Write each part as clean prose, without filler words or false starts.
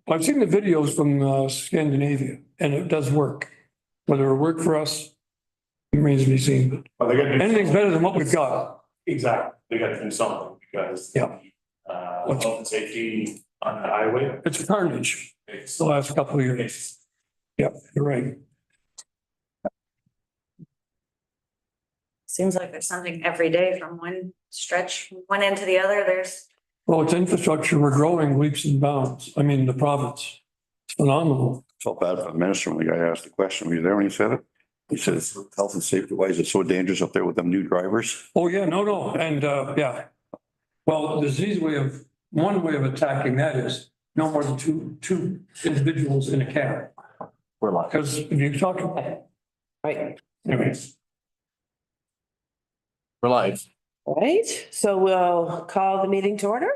I've seen the videos from Scandinavia and it does work. Whether it'll work for us remains to be seen, but Well, they gotta do anything's better than what we've got. exactly. They gotta do something because. Yeah. Health and safety on the highway. It's carnage It's the last couple of years. it's Yeah, you're right. Seems like there's something every day from one stretch, from one end to the other. There's, Well, it's infrastructure. We're growing leaps and bounds. I mean, the province. It's phenomenal. Felt bad for the minister when the guy asked the question. Were you there when he said it? He said, health and safety, why is it so dangerous up there with them new drivers? Oh, yeah, no. And, yeah. Well, one way of attacking that is no more than two individuals in a cab. We're like, Because if you talk about, Right, anyways, for life. right. So we'll call the meeting to order.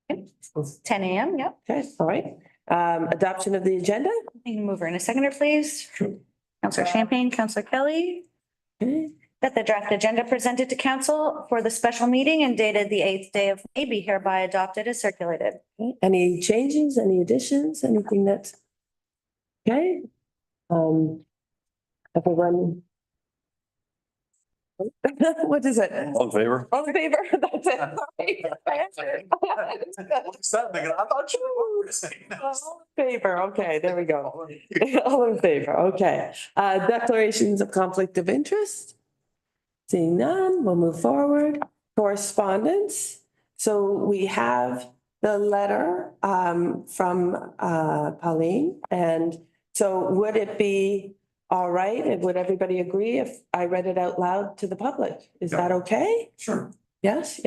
10 a.m. Yep. Okay, all right. Adoption of the agenda. You can move her in a seconder, please. Counselor Champagne, Counselor Kelly. Okay. That the draft agenda presented to council for the special meeting and dated the 8th day of May be hereby adopted as circulated. Any changes, any additions, anything that's? Okay. Everyone. What is it? all in favor? All in favor? That's it. Sorry. I thought you were saying that. All in favor, okay, there we go. All in favor, okay. Declarations of conflict of interest. Seeing none, we'll move forward. Correspondence. So we have the letter from Pauline. And so would it be all right? And would everybody agree if I read it out loud to the public? Is that okay? sure. Yes,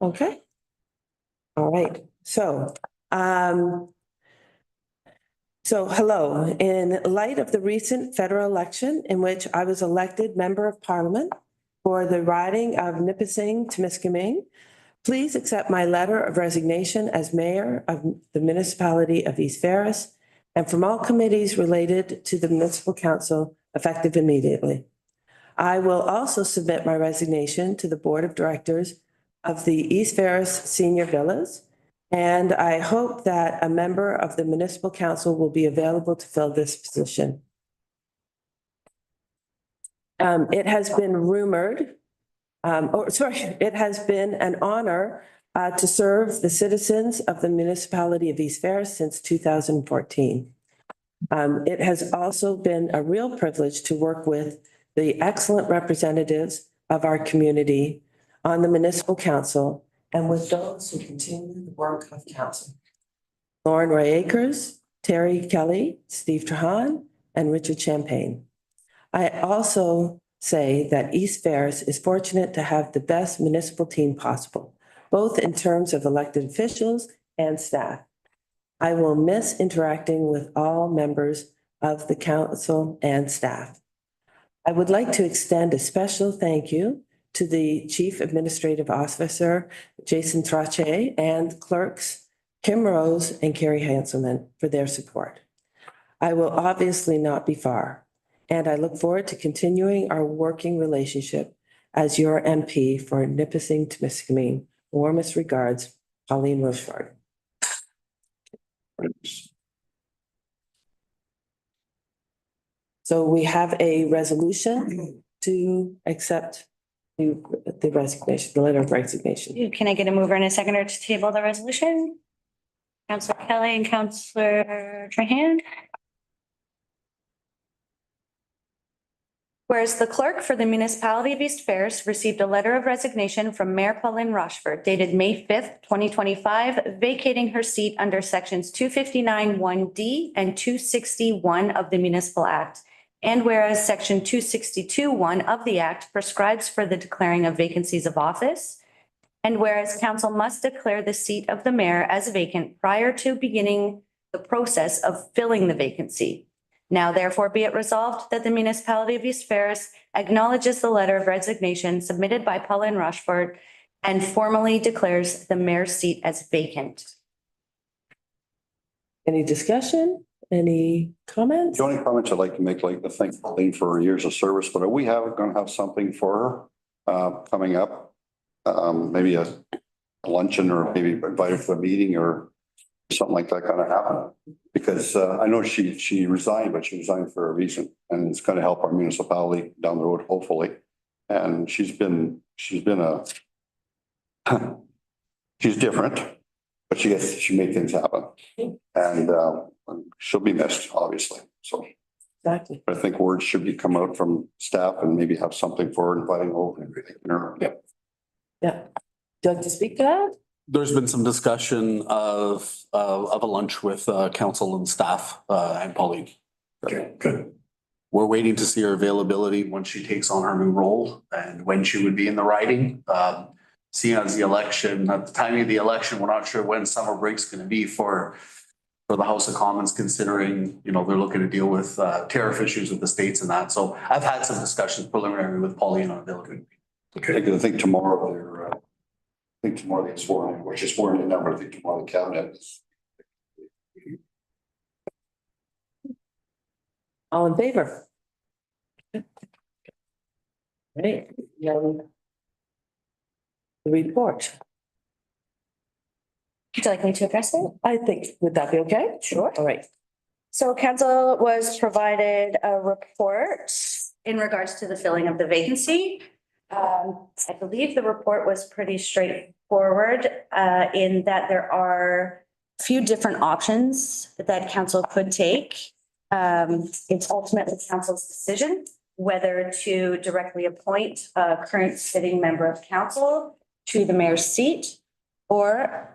okay. All right, so hello, in light of the recent federal election in which I was elected member of parliament for the riding of Nipissing-Temiskaming, please accept my letter of resignation as mayor of the municipality of East Ferris and from all committees related to the municipal council effective immediately. I will also submit my resignation to the board of directors of the East Ferris Senior Villas, and I hope that a member of the municipal council will be available to fill this position. It has been rumored, it has been an honor to serve the citizens of the municipality of East Ferris since 2014. It has also been a real privilege to work with the excellent representatives of our community on the municipal council and with those who continue the work of council. Lauren Ray Akers, Terry Kelly, Steve Trahan, and Richard Champagne. I also say that East Ferris is fortunate to have the best municipal team possible, both in terms of elected officials and staff. I will miss interacting with all members of the council and staff. I would like to extend a special thank you to the Chief Administrative Officer, Jason Trache, and clerks Kim Rose and Carrie Hanselman for their support. I will obviously not be far, and I look forward to continuing our working relationship as your MP for Nipissing-Temiskaming. Warmest regards, Pauline Rochefort. So we have a resolution to accept the resignation, the letter of resignation. Can I get a mover and a seconder to table the resolution? Counselor Kelly and Counselor Trahan. Whereas the clerk for the municipality of East Ferris received a letter of resignation from Mayor Pauline Rochefort dated May 5th, 2025, vacating her seat under sections 259(1)D and 261 of the Municipal Act. And whereas section 262(1) of the Act prescribes for the declaring of vacancies of office. And whereas council must declare the seat of the mayor as vacant prior to beginning the process of filling the vacancy. Now therefore be it resolved that the municipality of East Ferris acknowledges the letter of resignation submitted by Pauline Rochefort and formally declares the mayor's seat as vacant. Any discussion? Any comments? The only comments I'd like to make, like to thank Pauline for her years of service, but are we going to have something for her coming up? Maybe a luncheon or maybe invite her to a meeting or something like that gonna happen. Because I know she resigned, but she resigned for a reason, and it's gonna help our municipality down the road, hopefully. And she's been she's different, but she made things happen. And she'll be missed, obviously. So Exactly. I think words should be come out from staff and maybe have something for her inviting over and everything. Yep. Yeah. Do you like to speak to that? There's been some discussion of a lunch with council and staff and Pauline. Okay, good. We're waiting to see her availability once she takes on her new role and when she would be in the riding. Seeing as the election, at the timing of the election, we're not sure when summer break's gonna be for the House of Commons, considering, you know, they're looking to deal with tariff issues with the states and that. So I've had some discussions preliminary with Pauline on availability. Okay, because I think tomorrow they're sworn in, or she's sworn in now, but I think tomorrow the cabinet is. All in favor? Right. The report. Would you like me to address it? I think, would that be okay? Sure. All right. So council was provided a report in regards to the filling of the vacancy. I believe the report was pretty straightforward in that there are a few different options that council could take. It's ultimately council's decision whether to directly appoint a current sitting member of council to the mayor's seat, or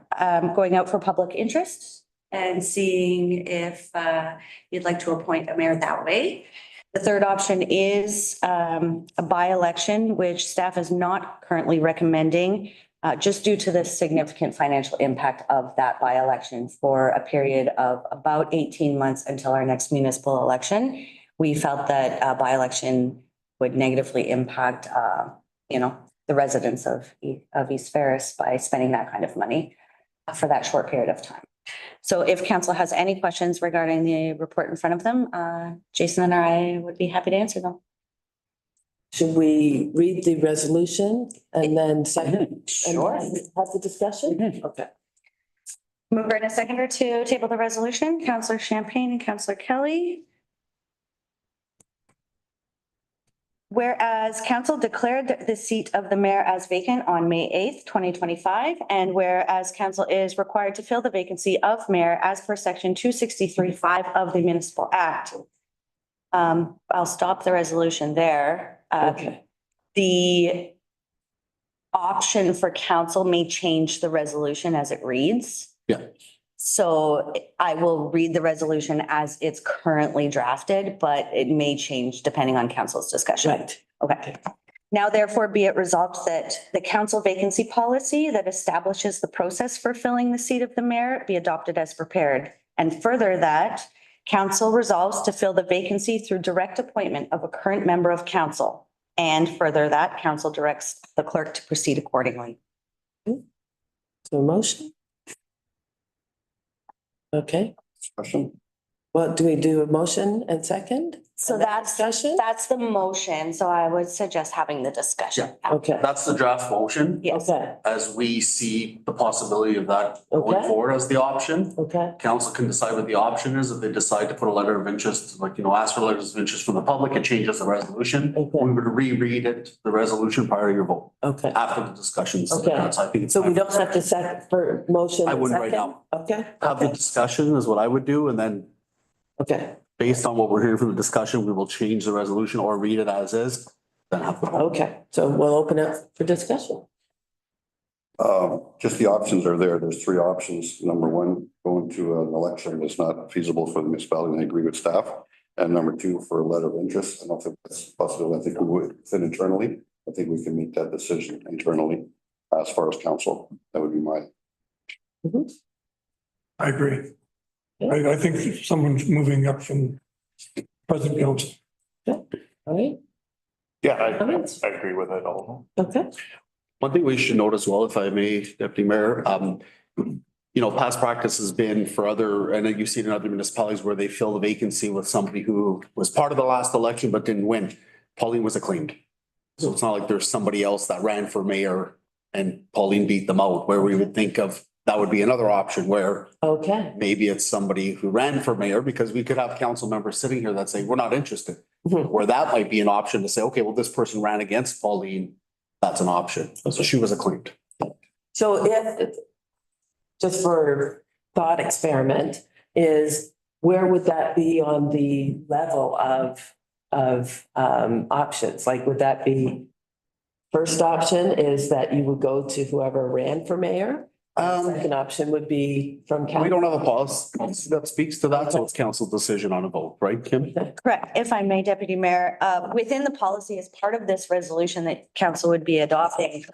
going out for public interest and seeing if you'd like to appoint a mayor that way. The third option is a by-election, which staff is not currently recommending, just due to the significant financial impact of that by-election for a period of about 18 months until our next municipal election. We felt that a by-election would negatively impact, the residents of East Ferris by spending that kind of money for that short period of time. So if council has any questions regarding the report in front of them, Jason and I would be happy to answer them. Should we read the resolution and then second? Sure. And have the discussion? Okay. Mover in a seconder to table the resolution, Councillor Champagne and Councillor Kelly. Whereas council declared the seat of the mayor as vacant on May 8th, 2025, and whereas council is required to fill the vacancy of mayor as per section 263(5) of the Municipal Act. I'll stop the resolution there. Okay. The option for council may change the resolution as it reads. Yeah. So I will read the resolution as it's currently drafted, but it may change depending on council's discussion. Right. Okay. Now therefore be it resolved that the council vacancy policy that establishes the process for filling the seat of the mayor be adopted as prepared. And further that council resolves to fill the vacancy through direct appointment of a current member of council. And further that council directs the clerk to proceed accordingly. So motion? Okay. Discussion? Well, do we do a motion and second? So And then that's the motion. So I would suggest having the discussion. Okay. That's the draft motion. Yes. Okay. As we see the possibility of that going Okay. forward as the option, Okay. council can decide what the option is. If they decide to put a letter of interest, ask for letters of interest from the public, it changes the resolution. Okay. We would reread it, the resolution prior to your vote, Okay. after the discussions. Okay. So I think it's. So we don't have to set for motion. I and wouldn't right second? now. Okay. Have the discussion is what I would do, and then Okay. based on what we're hearing from the discussion, we will change the resolution or read it as is, then have the vote. Okay. So we'll open up for discussion. Just the options are there. There's three options. Number one, going to an election that's not feasible for the municipality, and I agree with staff. And number two, for a letter of interest. I don't think that's possible. I think we would fit internally. I think we can make that decision internally as far as council. That would be my. I agree. I think someone's moving up from present council. All right. Yeah, I agree with it all. Okay. One thing we should note as well, if I may, Deputy Mayor, past practice has been for other, and you've seen in other municipalities where they fill the vacancy with somebody who was part of the last election but didn't win. Pauline was acclaimed. So it's not like there's somebody else that ran for mayor and Pauline beat them out, where we would think of that would be another option where Okay. maybe it's somebody who ran for mayor, because we could have council members sitting here that say, we're not interested. Mhm. Where that might be an option to say, okay, well, this person ran against Pauline. That's an option. So she was acclaimed. So if, just for thought experiment, is where would that be on the level of options? Like, would that be first option is that you would go to whoever ran for mayor? Second option would be from We council. don't have a policy that speaks to that, so it's council decision on a vote, right, Kim? Correct. If I may, Deputy Mayor, within the policy as part of this resolution that council would be adopting,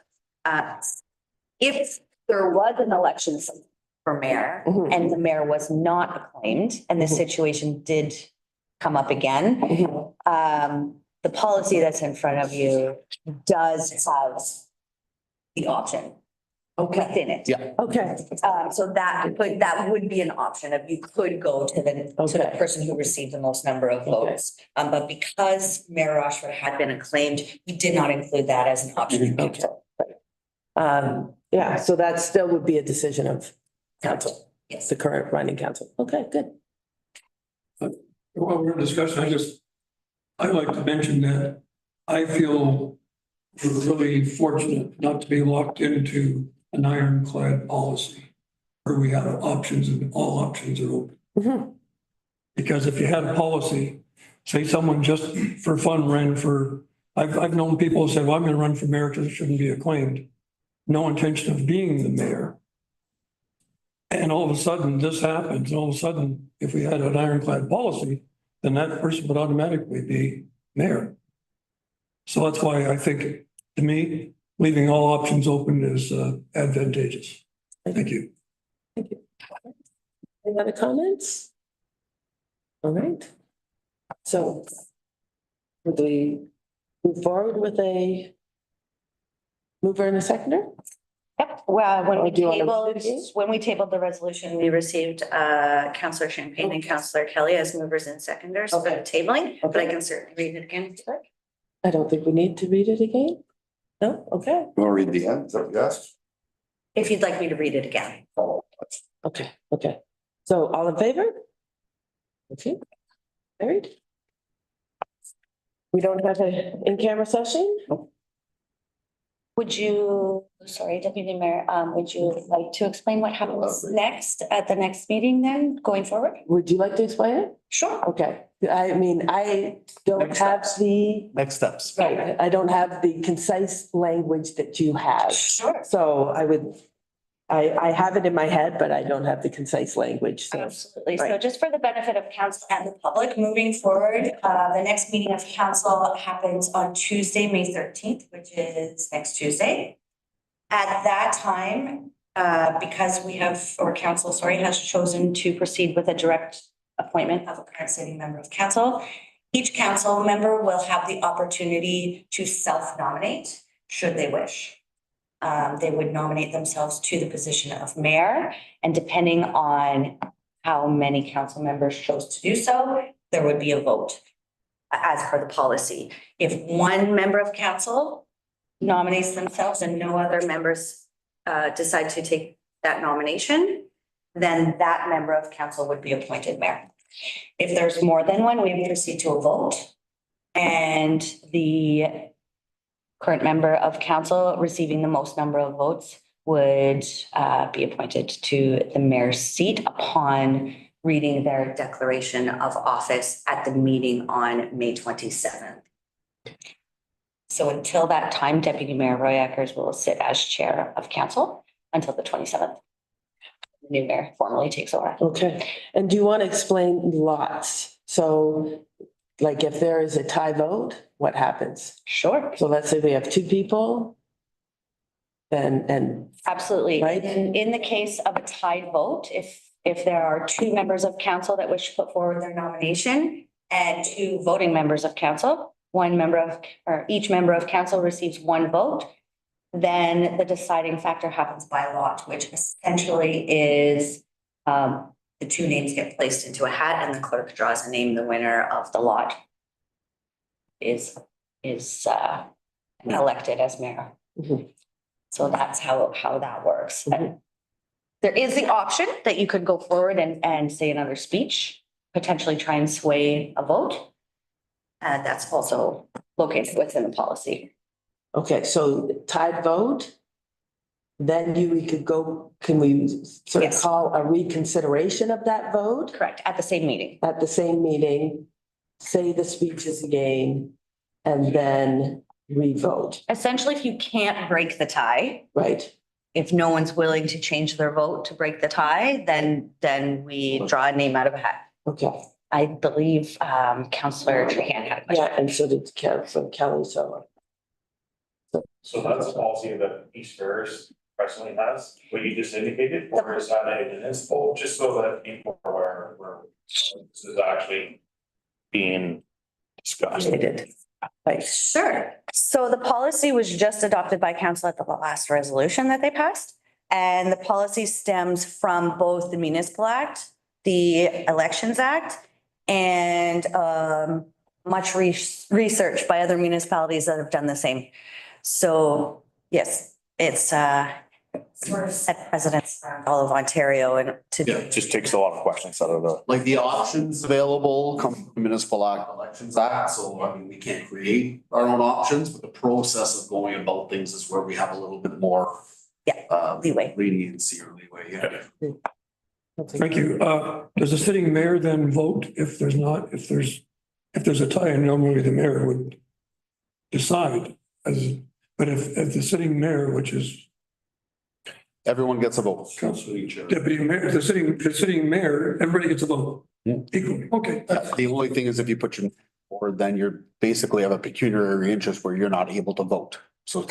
if there was an election for mayor Mhm. and the mayor was not acclaimed and the Mhm. situation did come up again, the policy that's in front of you does have the option Okay, within it. Yeah. okay, So that would be an option if you could go to the Okay. person who received the most number of votes. But because Mayor Rochford had been acclaimed, we did not include that as an option. okay. Yeah, so that still would be a decision of council, Yes. the current running council. Okay, good. While we're discussing, I'd like to mention that I feel we're really fortunate not to be locked into an ironclad policy where we have options and all options are open. Mhm. Because if you had a policy, say someone just for fun ran for, I've known people who said, well, I'm gonna run for mayor because it shouldn't be acclaimed. No intention of being the mayor. And all of a sudden this happens, and all of a sudden, if we had an ironclad policy, then that person would automatically be mayor. So that's why I think, to me, leaving all options open is advantageous. Thank you. Any other comments? All right. So would we move forward with a mover and a seconder? Yep, well, Or do you wanna read it again? when we tabled the resolution, we received Councillor Champagne and Councillor Kelly as movers and seconders for the Okay. tabling, but I Okay. can certainly read it again if you'd like. I don't think we need to read it again. No? Okay, You want to read the end? Is that what you asked? If you'd like me to read it again. okay, okay. So all in favor? Okay, carried. We don't have a in-camera session? Would you, sorry, Deputy Mayor, would you like to explain what happens next at the next meeting then, going forward? Would you like to explain it? Sure. Okay, I mean, I don't Next have steps. the, Next steps. right, I don't have the concise language that you have. Sure. So I have it in my head, but I don't have the concise language, so. Absolutely. So Right. just for the benefit of council and the public, moving forward, the next meeting of council happens on Tuesday, May 13th, which is next Tuesday. At that time, because council, has chosen to proceed with a direct appointment of a current sitting member of council, each council member will have the opportunity to self-nominate should they wish. They would nominate themselves to the position of mayor, and depending on how many council members chose to do so, there would be a vote as per the policy. If one member of council nominates themselves and no other members decide to take that nomination, then that member of council would be appointed mayor. If there's more than one, we proceed to a vote. And the current member of council receiving the most number of votes would be appointed to the mayor's seat upon reading their declaration of office at the meeting on May 27th. So until that time, Deputy Mayor Roy Eckers will sit as chair of council until the 27th. The new mayor formally takes over. Okay, and do you want to explain lots? So like if there is a tie vote, what happens? Sure. So let's say we have two people. And Absolutely. Right. In the case of a tied vote, if there are two members of council that wish to put forward their nomination and two voting members of council, each member of council receives one vote, then the deciding factor happens by lot, which essentially is the two names get placed into a hat and the clerk draws a name. The winner of the lot is elected as mayor. Mhm. So that's how that works. Mhm. There is the option that you could go forward and say another speech, potentially try and sway a vote. And that's also located within the policy. Okay, so tied vote. Then we could go, can we sort of Yes. call a reconsideration of that vote Correct, at the same meeting. at the same meeting? Say the speeches again and then re-vote, Essentially, if you can't break the tie, right? if no one's willing to change their vote to break the tie, then we draw a name out of a hat. Okay, I believe Counselor Trahan had a question. yeah, and so did Kelly, so. So that's a policy that East Ferris presently has, what you just indicated, or is that a municipal, just so that people are aware where this is actually being discussed. Right. Sure. So the policy was just adopted by council at the last resolution that they passed. And the policy stems from both the Municipal Act, the Elections Act, and much research by other municipalities that have done the same. So yes, it's sort of set precedents around all of Ontario and to Yeah, It just takes a lot of questions out of the. Like the options available come from the Municipal Act, Elections Act, so I mean, we can't create our own options, but the process of going about things is where we have a little bit more. leeway. Leniency or leeway, yeah. Thank you. Does the sitting mayor then vote if there's not, if there's a tie, and normally the mayor would decide as, but if the sitting mayor, which is Everyone gets a vote. deputy mayor, the sitting mayor, everybody gets a vote Yeah. equally. Okay. The only thing is if you put your forward, then you're basically have a pecuniary interest where you're not able to vote. So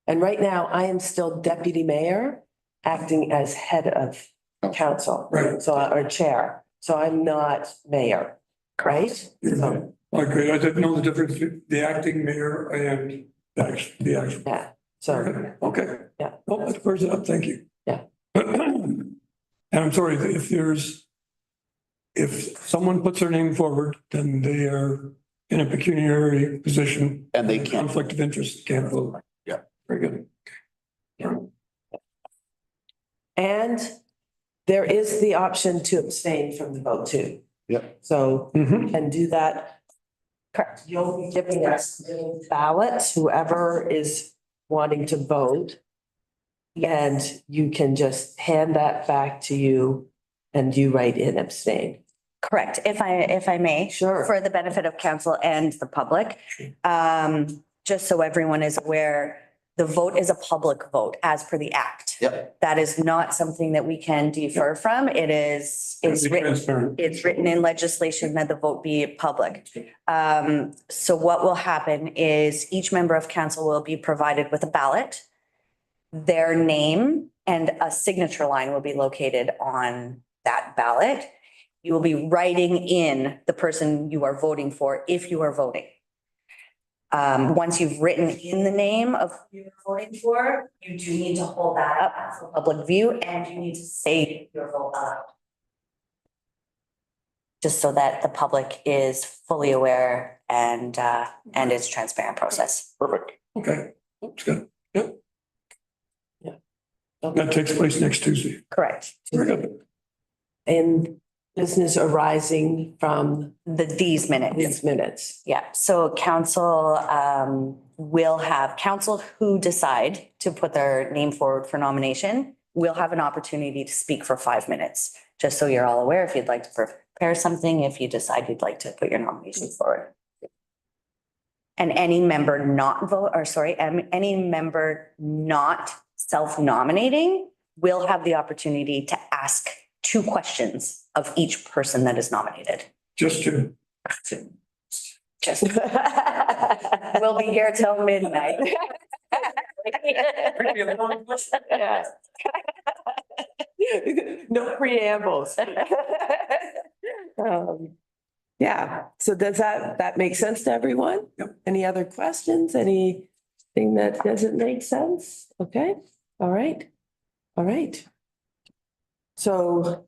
And right now, I am still deputy mayor, acting as head of council. Right. So, or chair, so I'm not mayor, right? So, Okay, I didn't know the difference between the acting mayor and the actual. yeah, so, Okay. Yeah. Oh, that clears it up. Thank you. Yeah. And I'm sorry, if someone puts their name forward, then they are in a pecuniary position. And they can't. Conflict of interest, can't vote. Yeah. Very good. and there is the option to abstain from the vote too. Yep. So Mhm. can do that. Correct. You'll be giving us the ballot, whoever is wanting to vote. And you can just hand that back to you and you write in abstain. Correct, if I may. Sure. For the benefit of council and the public. Just so everyone is aware, the vote is a public vote as per the act. Yep. That is not something that we can defer from. It's Be written, transparent. it's written in legislation that the vote be public. So what will happen is each member of council will be provided with a ballot. Their name and a signature line will be located on that ballot. You will be writing in the person you are voting for if you are voting. Once you've written in the name of who you're voting for, you do need to hold that up for public view and you need to say your vote aloud. Just so that the public is fully aware and it's transparent process. Perfect. Okay, that's good. Yep. Yeah. That takes place next Tuesday. Correct. Very good. And business arising from These minutes. these minutes. Yeah, so council will have council who decide to put their name forward for nomination. Will have an opportunity to speak for 5 minutes, just so you're all aware, if you'd like to prepare something, if you decide you'd like to put your nomination forward. And any member any member not self-nominating will have the opportunity to ask 2 questions of each person that is nominated. Just to. Just, we'll be here till midnight. Yeah. No preambles. Yeah, so does that make sense to everyone? Yep. Any other questions? Anything that doesn't make sense? Okay, all right, all right. So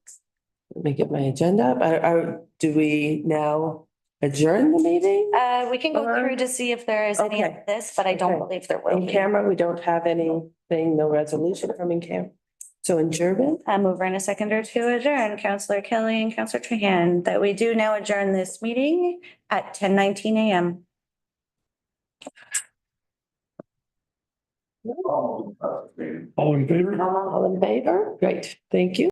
let me get my agenda up. Do we now adjourn the meeting? We can go through to see if there is any of Okay. this, but I don't Okay. believe there will In be. camera, we don't have anything, no resolution from in camera. So adjournment? A mover and a seconder to adjourn, Counselor Kelly and Counselor Trahan, that we do now adjourn this meeting at 10:19 a.m. All in favor? All in favor? Great, thank you.